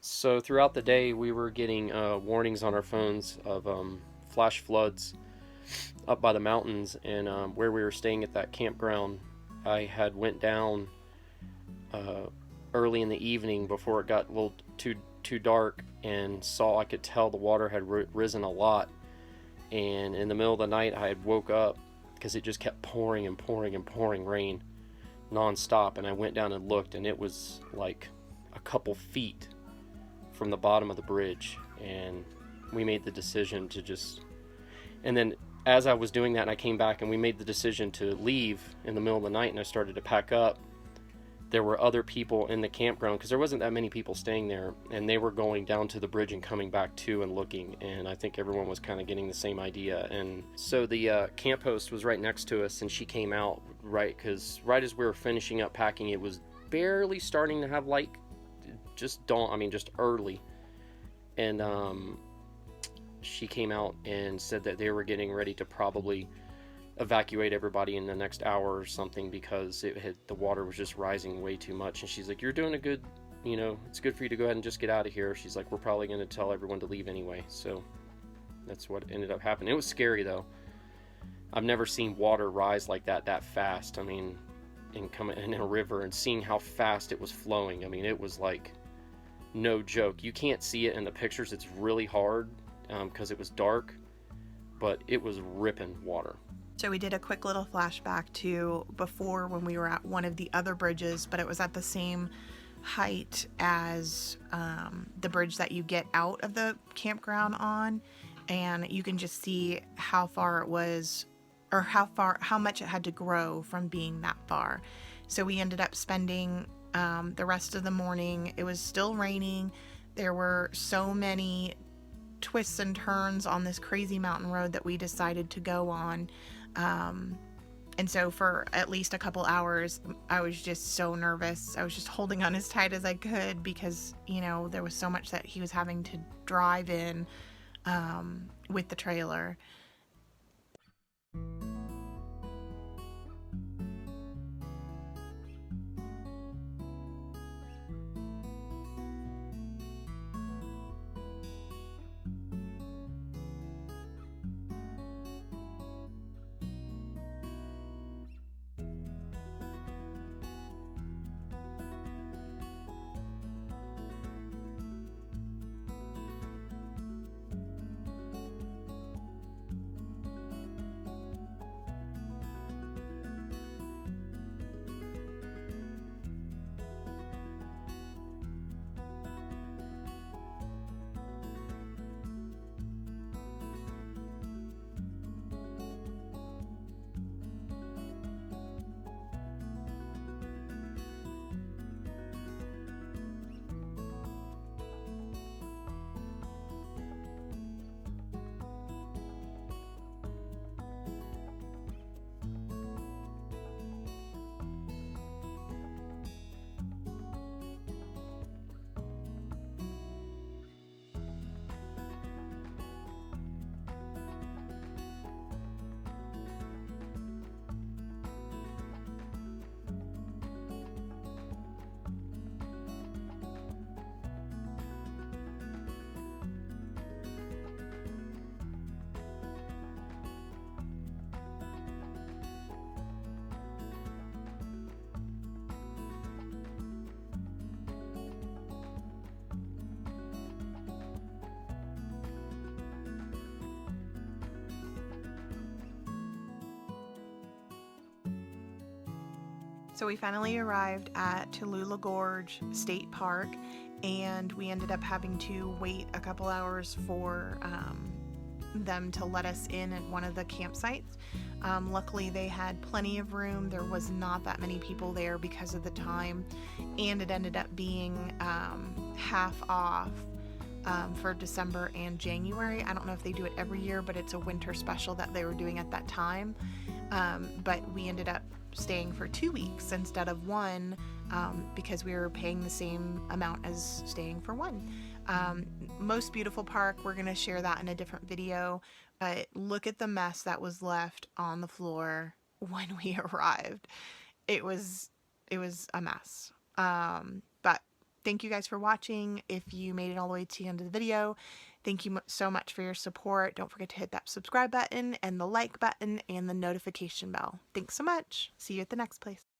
So throughout the day, we were getting warnings on our phones of flash floods up by the mountains, and where we were staying at that campground, I had went down uh, early in the evening before it got a little too dark, and saw I could tell the water had risen a lot. And in the middle of the night, I had woke up because it just kept pouring and pouring and pouring rain nonstop, and I went down and looked, and it was like a couple feet from the bottom of the bridge. And we made the decision to just, and then as I was doing that and I came back and we made the decision to leave in the middle of the night and I started to pack up, there were other people in the campground because there wasn't that many people staying there, and they were going down to the bridge and coming back too and looking, and I think everyone was kind of getting the same idea. And so the camp host was right next to us, and she came out right as we were finishing up packing. It was barely starting to have light, just dawn, I mean just early. And she came out and said that they were getting ready to probably evacuate everybody in the next hour or something because the water was just rising way too much. And she's like, you're doing a good, it's good for you to go ahead and just get out of here. She's like, we're probably going to tell everyone to leave anyway. So that's what ended up happening. It was scary though. I've never seen water rise like that fast. I mean, and coming in a river and seeing how fast it was flowing. I mean, it was like no joke. You can't see it in the pictures. It's really hard because it was dark, but it was ripping water. So we did a quick little flashback to before when we were at one of the other bridges, but it was at the same height as the bridge that you get out of the campground on, and you can just see how far it was, or how much it had to grow from being that far. So we ended up spending the rest of the morning. It was still raining. There were so many twists and turns on this crazy mountain road that we decided to go on. And so for at least a couple hours, I was just so nervous. I was just holding on as tight as I could because, there was so much that he was having to drive in with the trailer. So we finally arrived at Tallulah Gorge State Park, and we ended up having to wait a couple hours for them to let us in at one of the campsites. Luckily, they had plenty of room. There was not that many people there because of the time, and it ended up being half off for December and January. I don't know if they do it every year, but it's a winter special that they were doing at that time. But we ended up staying for 2 weeks instead of one, because we were paying the same amount as staying for one. Most beautiful park, we're going to share that in a different video, but look at the mess that was left on the floor when we arrived. It was a mess. But Thank you guys for watching. If you made it all the way to the end of the video, thank you so much for your support. Don't forget to hit that subscribe button and the like button and the notification bell. Thanks so much. See you at the next place.